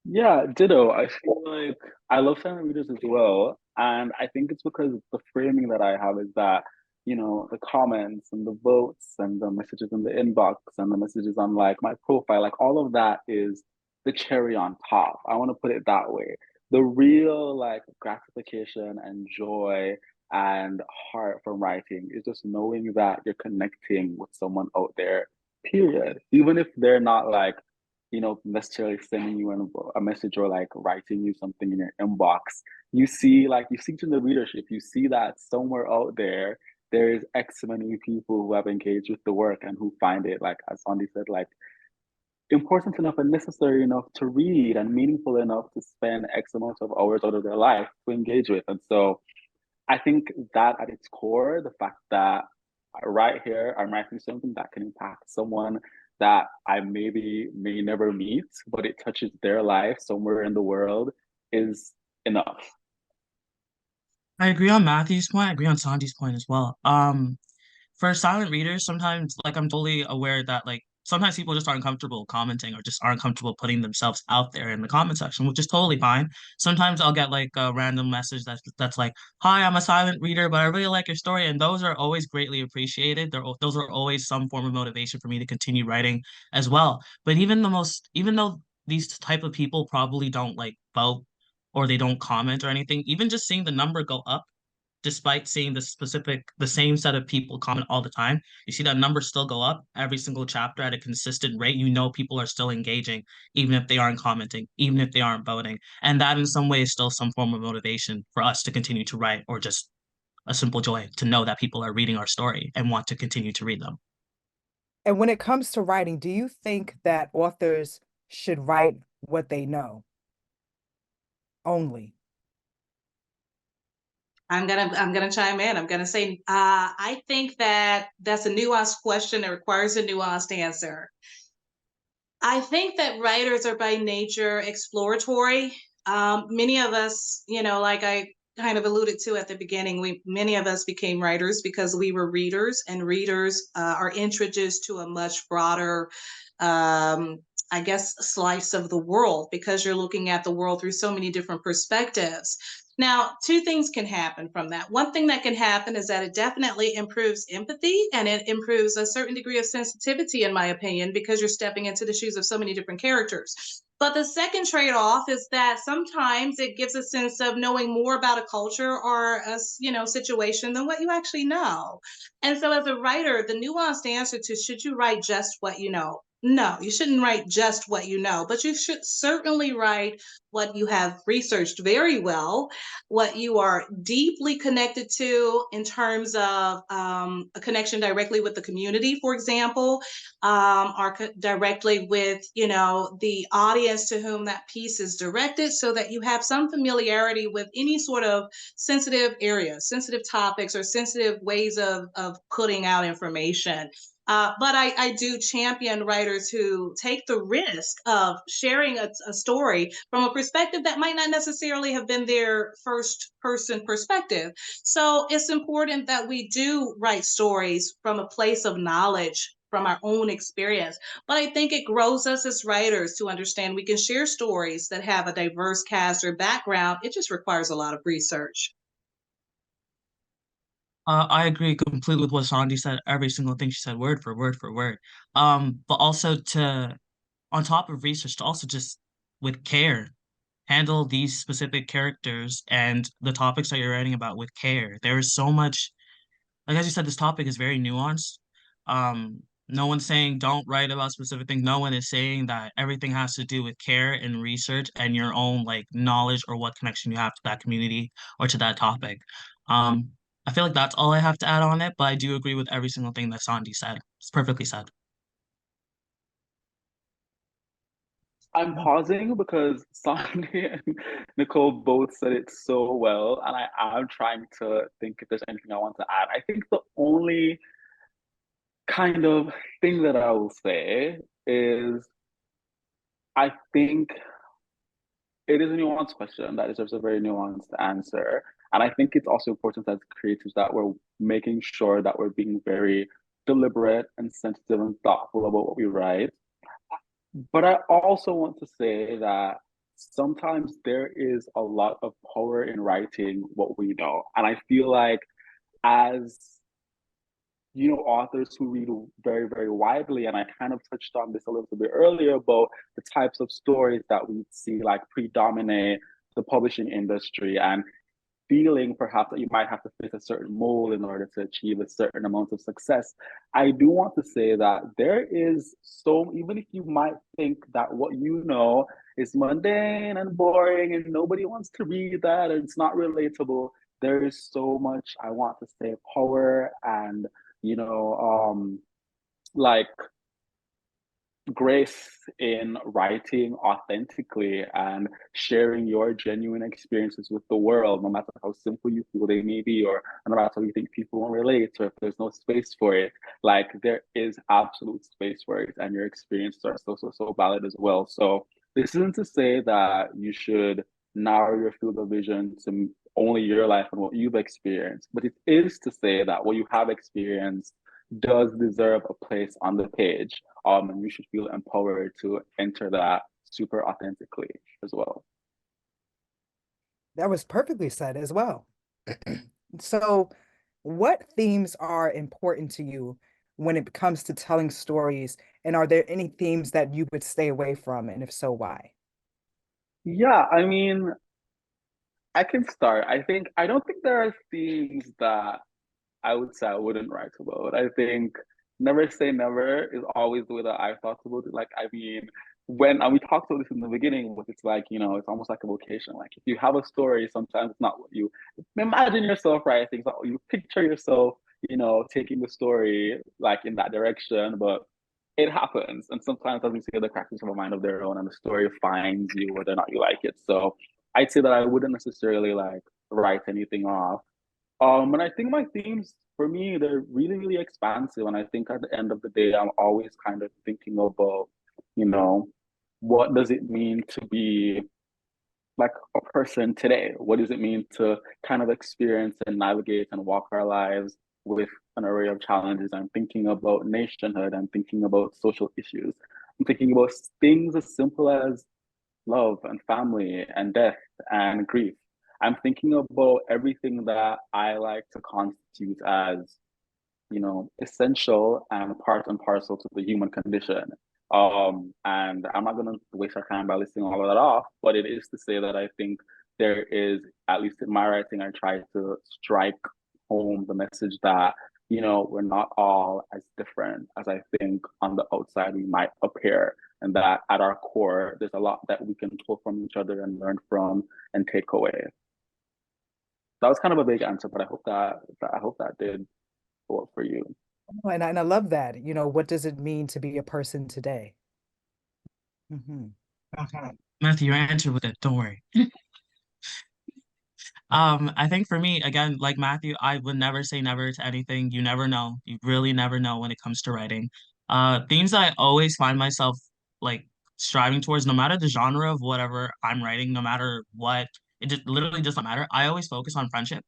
Yeah, ditto. I feel like I love silent readers as well. And I think it's because the framing that I have is that, the comments and the votes and the messages in the inbox and the messages on like my profile, like all of that is the cherry on top. I want to put it that way. The real like gratification and joy and heart from writing is just knowing that you're connecting with someone out there, period. Even if they're not like, necessarily sending you a message or like writing you something in your inbox. You see it in the readership, you see that somewhere out there, there is X many people who have engaged with the work and who find it, like as Sondi said, like important enough and necessary enough to read and meaningful enough to spend X amount of hours out of their life to engage with. And so I think that at its core, the fact that right here, I'm writing something that can impact someone that I may never meet, but it touches their life somewhere in the world is enough. I agree on Matthew's point. I agree on Sandy's point as well. For silent readers, sometimes like I'm totally aware that like sometimes people just aren't comfortable commenting or just aren't comfortable putting themselves out there in the comment section, which is totally fine. Sometimes I'll get like a random message that's like, "Hi, I'm a silent reader, but I really like your story," and those are always greatly appreciated. Those are always some form of motivation for me to continue writing as well. But even though these type of people probably don't like vote or they don't comment or anything, even just seeing the number go up despite seeing the same set of people comment all the time, you see that number still go up every single chapter at a consistent rate. People are still engaging, even if they aren't commenting, even if they aren't voting. And that in some way is still some form of motivation for us to continue to write, or just a simple joy to know that people are reading our story and want to continue to read them. And when it comes to writing, do you think that authors should write what they know only? I'm gonna chime in. I'm gonna say I think that that's a nuanced question that requires a nuanced answer. I think that writers are by nature exploratory. Many of us, like I kind of alluded to at the beginning, many of us became writers because we were readers, and readers are introduced to a much broader, I guess, slice of the world because you're looking at the world through so many different perspectives. Now, two things can happen from that. One thing that can happen is that it definitely improves empathy and it improves a certain degree of sensitivity, in my opinion, because you're stepping into the shoes of so many different characters. But the second trade-off is that sometimes it gives a sense of knowing more about a culture or a situation than what you actually know. And so as a writer, the nuanced answer to should you write just what you know? No, you shouldn't write just what you know, but you should certainly write what you have researched very well, what you are deeply connected to in terms of a connection directly with the community, for example, or directly with, you know, the audience to whom that piece is directed, so that you have some familiarity with any sort of sensitive areas, sensitive topics, or sensitive ways of putting out information. But I do champion writers who take the risk of sharing a story from a perspective that might not necessarily have been their first person perspective. So it's important that we do write stories from a place of knowledge, from our own experience. But I think it grows us as writers to understand we can share stories that have a diverse cast or background. It just requires a lot of research. I agree completely with what Sondi said, every single thing she said, word for word for word. But also to, on top of research, to also just with care, handle these specific characters and the topics that you're writing about with care. There is so much, like as you said, this topic is very nuanced. No one's saying don't write about specific things. No one is saying that everything has to do with care and research and your own like knowledge or what connection you have to that community or to that topic. Um, I feel like that's all I have to add on it, but I do agree with every single thing that Sandy said. It's perfectly said. I'm pausing because Sandy and Nicole both said it so well, and I am trying to think if there's anything I want to add. I think the only kind of thing that I will say is I think it is a nuanced question that deserves a very nuanced answer. And I think it's also important as creatives that we're making sure that we're being very deliberate and sensitive and thoughtful about what we write. But I also want to say that sometimes there is a lot of power in writing what we know. And I feel like as authors who read very, very widely, and I kind of touched on this a little bit earlier about the types of stories that we see like predominate the publishing industry, and feeling perhaps that you might have to fit a certain mold in order to achieve a certain amount of success. I do want to say that there is even if you might think that what you know is mundane and boring and nobody wants to read that and it's not relatable, there is so much, I want to say, power and, like grace in writing authentically and sharing your genuine experiences with the world, no matter how simple you feel they may be, or no matter how you think people won't relate, or if there's no space for it. Like there is absolute space for it, and your experiences are so valid as well. So this isn't to say that you should narrow your field of vision to only your life and what you've experienced, but it is to say that what you have experienced does deserve a place on the page. And you should feel empowered to enter that super authentically as well. That was perfectly said as well. So, what themes are important to you when it comes to telling stories? And are there any themes that you would stay away from? And if so, why? Yeah, I mean, I can start. I don't think there are themes that I would say I wouldn't write about. I think never say never is always the way that I thought about it. Like, I mean, and we talked about this in the beginning, but it's like, it's almost like a vocation. Like, if you have a story, sometimes it's not what you imagine yourself writing. So you picture yourself, taking the story like in that direction, but it happens. And sometimes, as we say, the characters have a mind of their own and the story finds you whether or not you like it. So I'd say that I wouldn't necessarily like write anything off. And I think my themes for me, they're really, really expansive. And I think at the end of the day, I'm always kind of thinking about, what does it mean to be like a person today? What does it mean to kind of experience and navigate and walk our lives with an array of challenges? I'm thinking about nationhood. I'm thinking about social issues. I'm thinking about things as simple as love and family and death and grief. I'm thinking about everything that I like to constitute as, essential and part and parcel to the human condition. And I'm not going to waste our time by listing all of that off, but it is to say that I think there is, at least in my writing, I try to strike home the message that we're not all as different as I think on the outside we might appear, and that at our core, there's a lot that we can pull from each other and learn from and take away. That was kind of a big answer, but I hope that did work for you. Oh, and I love that. What does it mean to be a person today? Hmm. Okay. Matthew, your answer with it. Don't worry. I think for me, again, like Matthew, I would never say never to anything. You never know. You really never know when it comes to writing. Themes that I always find myself like striving towards, no matter the genre of whatever I'm writing, no matter what, it just literally does not matter. I always focus on friendship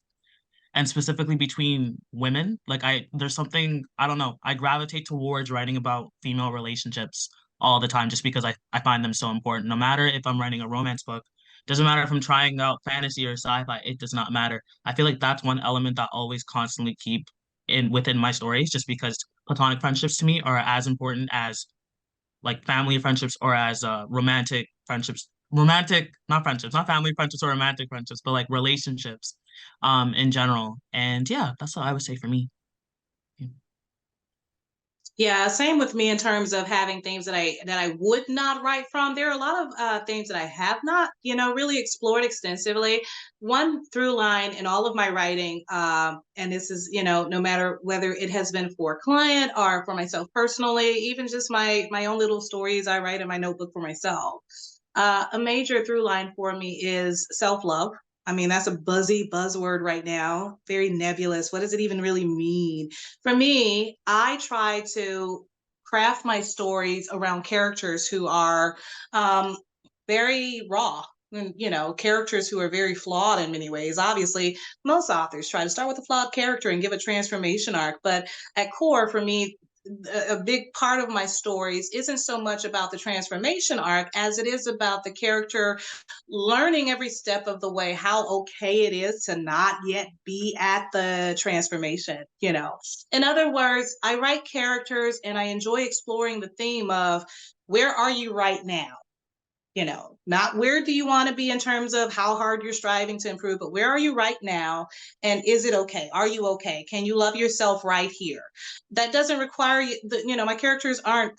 and specifically between women. Like there's something, I don't know, I gravitate towards writing about female relationships all the time just because I find them so important. No matter if I'm writing a romance book, doesn't matter if I'm trying out fantasy or sci-fi, it does not matter. I feel like that's one element that I always constantly keep in within my stories, just because platonic friendships to me are as important as like family friendships or as romantic friendships, romantic, not friendships, not family friendships or romantic friendships, but like relationships in general. And yeah, that's what I would say for me. Yeah. Yeah, same with me in terms of having themes that I would not write from. There are a lot of themes that I have not, really explored extensively. One through line in all of my writing, and this is, no matter whether it has been for a client or for myself personally, even just my own little stories I write in my notebook for myself. A major through line for me is self love. I mean, that's a buzzy buzzword right now, very nebulous. What does it even really mean? For me, I try to craft my stories around characters who are um, very raw. And, characters who are very flawed in many ways. Obviously, most authors try to start with a flawed character and give a transformation arc. But at core, for me, a big part of my stories isn't so much about the transformation arc as it is about the character learning every step of the way how okay it is to not yet be at the transformation. In other words, I write characters and I enjoy exploring the theme of where are you right now? Not where do you want to be in terms of how hard you're striving to improve, but where are you right now? And is it okay? Are you okay? Can you love yourself right here? That doesn't require my characters aren't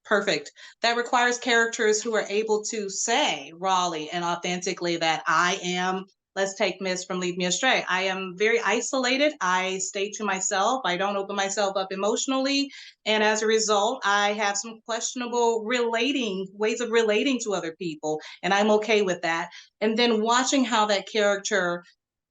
perfect. That requires characters who are able to say rawly and authentically that I am. Let's take Miss from Lead Me Astray. I am very isolated. I stay to myself. I don't open myself up emotionally. And as a result, I have some questionable relating ways of relating to other people. And I'm okay with that. And then watching how that character,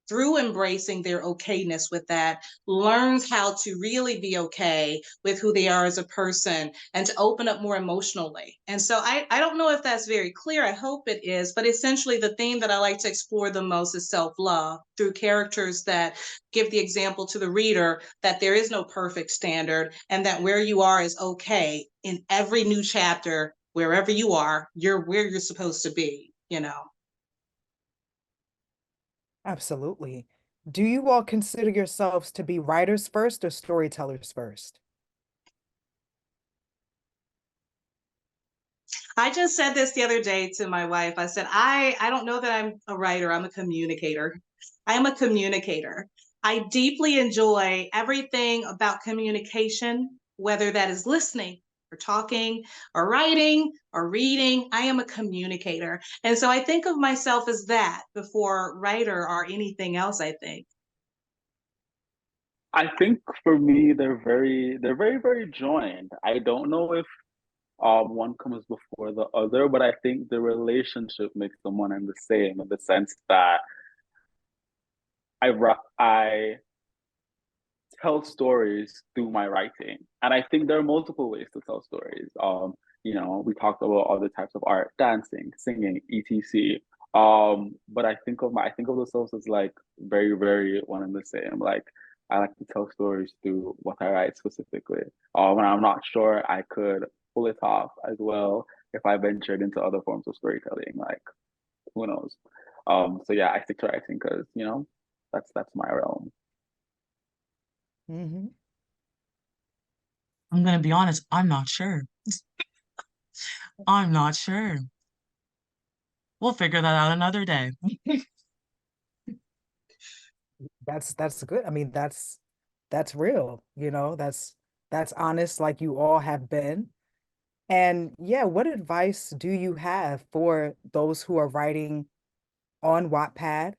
through embracing their okayness with that, learns how to really be okay with who they are as a person and to open up more emotionally. And so I don't know if that's very clear. I hope it is. But essentially, the theme that I like to explore the most is self love through characters that give the example to the reader that there is no perfect standard and that where you are is okay in every new chapter. Wherever you are, you're where you're supposed to be. Absolutely. Do you all consider yourselves to be writers first or storytellers first? I just said this the other day to my wife. I said, I don't know that I'm a writer, I'm a communicator. I am a communicator. I deeply enjoy everything about communication, whether that is listening or talking or writing or reading. I am a communicator. And so I think of myself as that before writer or anything else, I think. I think for me, they're very, very joined. I don't know if one comes before the other, but I think the relationship makes them one and the same in the sense that I tell stories through my writing. And I think there are multiple ways to tell stories. We talked about other types of art, dancing, singing, etc. But I think of themselves as like very, very one and the same. Like I like to tell stories through what I write specifically. And I'm not sure I could pull it off as well if I ventured into other forms of storytelling. Like who knows? So yeah, I stick to writing because that's my realm. Hmm. I'm gonna be honest, I'm not sure. I'm not sure. We'll figure that out another day. That's good. I mean, that's that's real, you know, that's honest, like you all have been. And yeah, what advice do you have for those who are writing on Wattpad,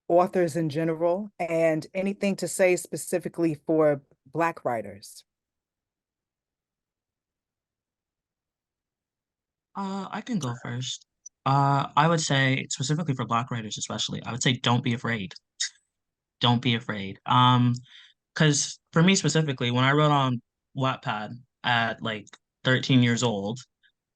authors in general, and anything to say specifically for Black writers? I can go first. I would say specifically for Black writers, especially, I would say don't be afraid. Don't be afraid. Because for me specifically, when I wrote on Wattpad at like 13 years old,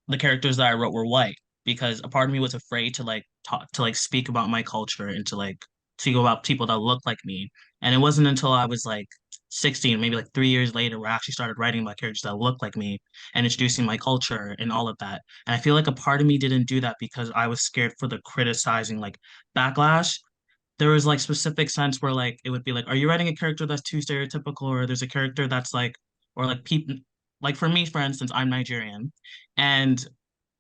the characters that I wrote were white because a part of me was afraid to like talk to like speak about my culture and to like speak about people that look like me. And it wasn't until I was like 16, maybe like 3 years later, where I actually started writing about characters that look like me and introducing my culture and all of that. And I feel like a part of me didn't do that because I was scared for the criticizing like backlash. There was like specific sense where like it would be like, are you writing a character that's too stereotypical, or there's a character that's like, or like people like for me, for instance, I'm Nigerian, and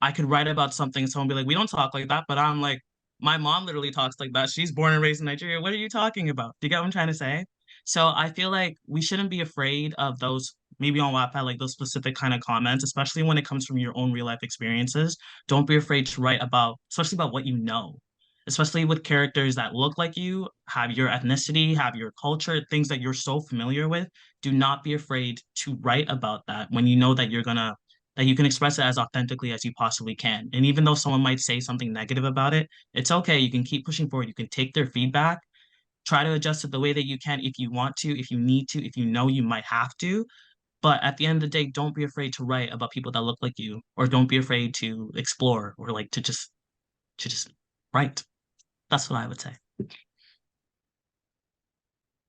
I could write about something, someone be like, we don't talk like that, but I'm like, my mom literally talks like that. She's born and raised in Nigeria. What are you talking about? Do you get what I'm trying to say? So I feel like we shouldn't be afraid of those, maybe on Wattpad, like those specific kind of comments, especially when it comes from your own real life experiences. Don't be afraid to write about, especially about what you know, especially with characters that look like you, have your ethnicity, have your culture, things that you're so familiar with. Do not be afraid to write about that when you know that that you can express it as authentically as you possibly can. And even though someone might say something negative about it, it's okay. You can keep pushing forward. You can take their feedback, try to adjust it the way that you can if you want to, if you need to, if you know you might have to. But at the end of the day, don't be afraid to write about people that look like you, or don't be afraid to explore, or like to just write. That's what I would say.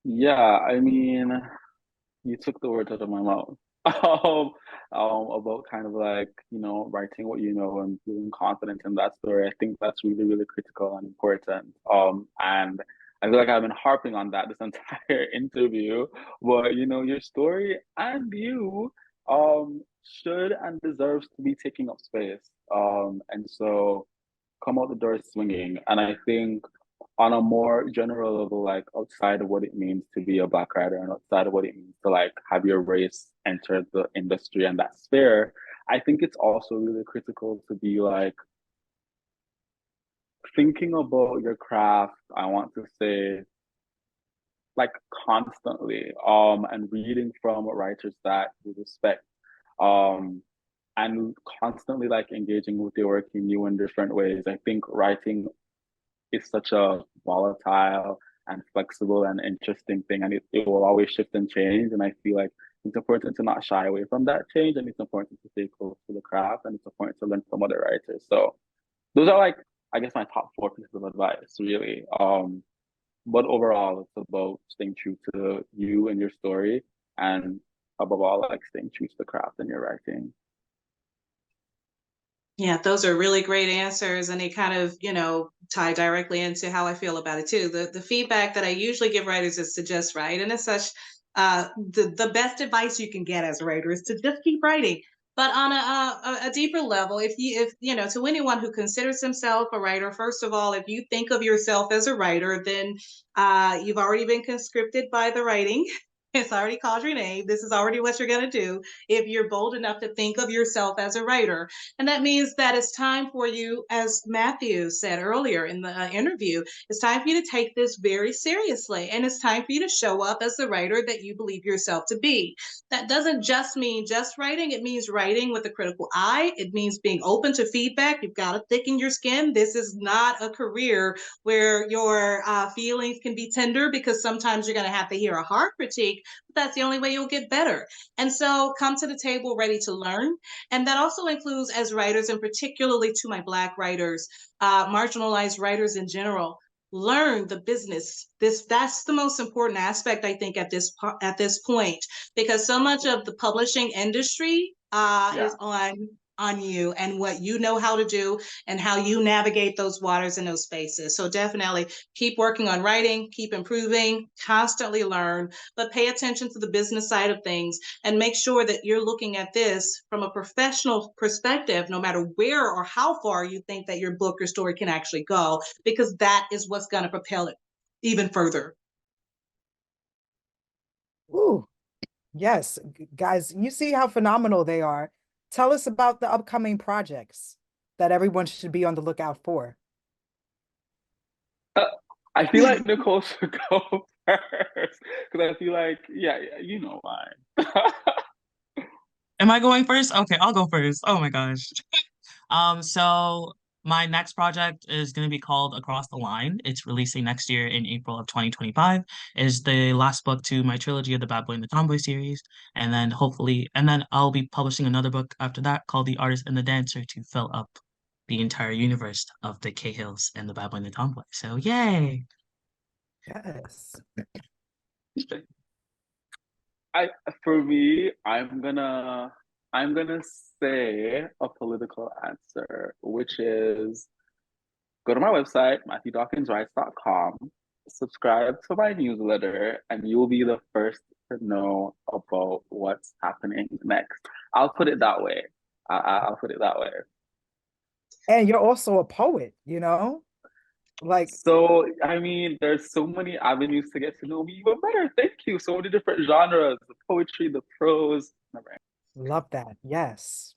Yeah, I mean, you took the words out of my mouth. About kind of like, writing what you know and feeling confident in that story. I think that's really, really critical and important. And I feel like I've been harping on that this entire interview. But your story and you should and deserves to be taking up space. And so come out the door swinging. And I think on a more general level, like outside of what it means to be a Black writer and outside of what it means to like have your race enter the industry and that sphere, I think it's also really critical to be like thinking about your craft, I want to say, like constantly, and reading from writers that you respect. Um, and constantly like engaging with your work in new and different ways. I think writing is such a volatile and flexible and interesting thing, and it will always shift and change. And I feel like it's important to not shy away from that change, and it's important to stay close to the craft, and it's important to learn from other writers. So those are like, I guess, my top four pieces of advice, really. But overall, it's about staying true to you and your story, and above all, like staying true to the craft in your writing. Yeah, those are really great answers, and they kind of, tie directly into how I feel about it too. The feedback that I usually give writers is to just write, and as such, the best advice you can get as a writer is to just keep writing. But on a deeper level, if to anyone who considers himself a writer, first of all, if you think of yourself as a writer, then you've already been conscripted by the writing. It's already called your name. This is already what you're going to do if you're bold enough to think of yourself as a writer. And that means that it's time for you, as Matthew said earlier in the interview, it's time for you to take this very seriously. And it's time for you to show up as the writer that you believe yourself to be. That doesn't just mean just writing. It means writing with a critical eye. It means being open to feedback. You've got to thicken your skin. This is not a career where your feelings can be tender, because sometimes you're going to have to hear a hard critique, but that's the only way you'll get better. And so come to the table ready to learn. And that also includes, as writers, and particularly to my Black writers, marginalized writers in general, learn the business. That's the most important aspect, I think, at this point, because so much of the publishing industry is on you and what you know how to do and how you navigate those waters and those spaces. So definitely keep working on writing, keep improving, constantly learn, but pay attention to the business side of things and make sure that you're looking at this from a professional perspective, no matter where or how far you think that your book or story can actually go, because that is what's going to propel it even further. Ooh, yes, guys, you see how phenomenal they are. Tell us about the upcoming projects that everyone should be on the lookout for. I feel like Nicole should go first because I feel like, yeah, you know why. Am I going first? Okay, I'll go first. Oh my gosh. So my next project is going to be called Across the Line. It's releasing next year in April of 2025. It is the last book to my trilogy of the Bad Boy and the Tomboy series. And then I'll be publishing another book after that called The Artist and the Dancer to fill up the entire universe of the Cahills and the Bad Boy and the Tomboy. So yay. Yes. I for me, I'm gonna say a political answer, which is go to my website, MatthewDawkinsWrites.com, subscribe to my newsletter, and you'll be the first to know about what's happening next. I'll put it that way. I'll put it that way. And you're also a poet, you know? Like, So, I mean, there's so many avenues to get to know me even better. Thank you. So many different genres, the poetry, the prose. Never. love that. Yes.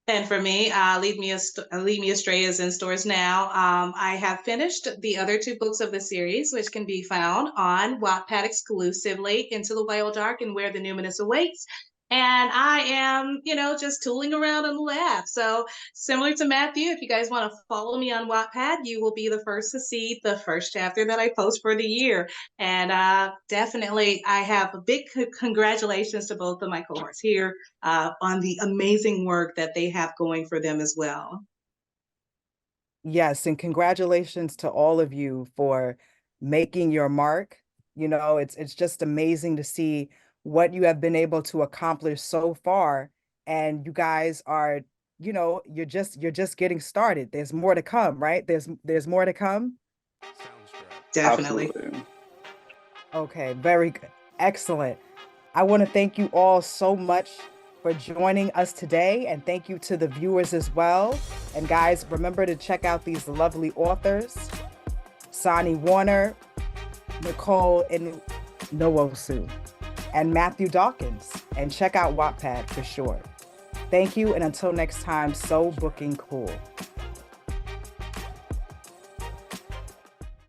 And for me, Lead Me Astray is in stores now. I have finished the other two books of the series, which can be found on Wattpad exclusively, Into the Wild Dark and Where the Numinous Awaits. And I am, just tooling around on the lab. So similar to Matthew, if you guys want to follow me on Wattpad, you will be the first to see the first chapter that I post for the year. And definitely, I have a big congratulations to both of my cohorts here on the amazing work that they have going for them as well. Yes, and congratulations to all of you for making your mark. You know, it's just amazing to see what you have been able to accomplish so far. And you guys are, you're just getting started. There's more to come, right? There's more to come. Definitely. Absolutely. Okay, very good. Excellent. I want to thank you all so much for joining us today, and thank you to the viewers as well. And guys, remember to check out these lovely authors, Sondi Warner, Nicole Nwosu, and Matthew Dawkins, and check out Wattpad for sure. Thank you, and until next time, so booking cool.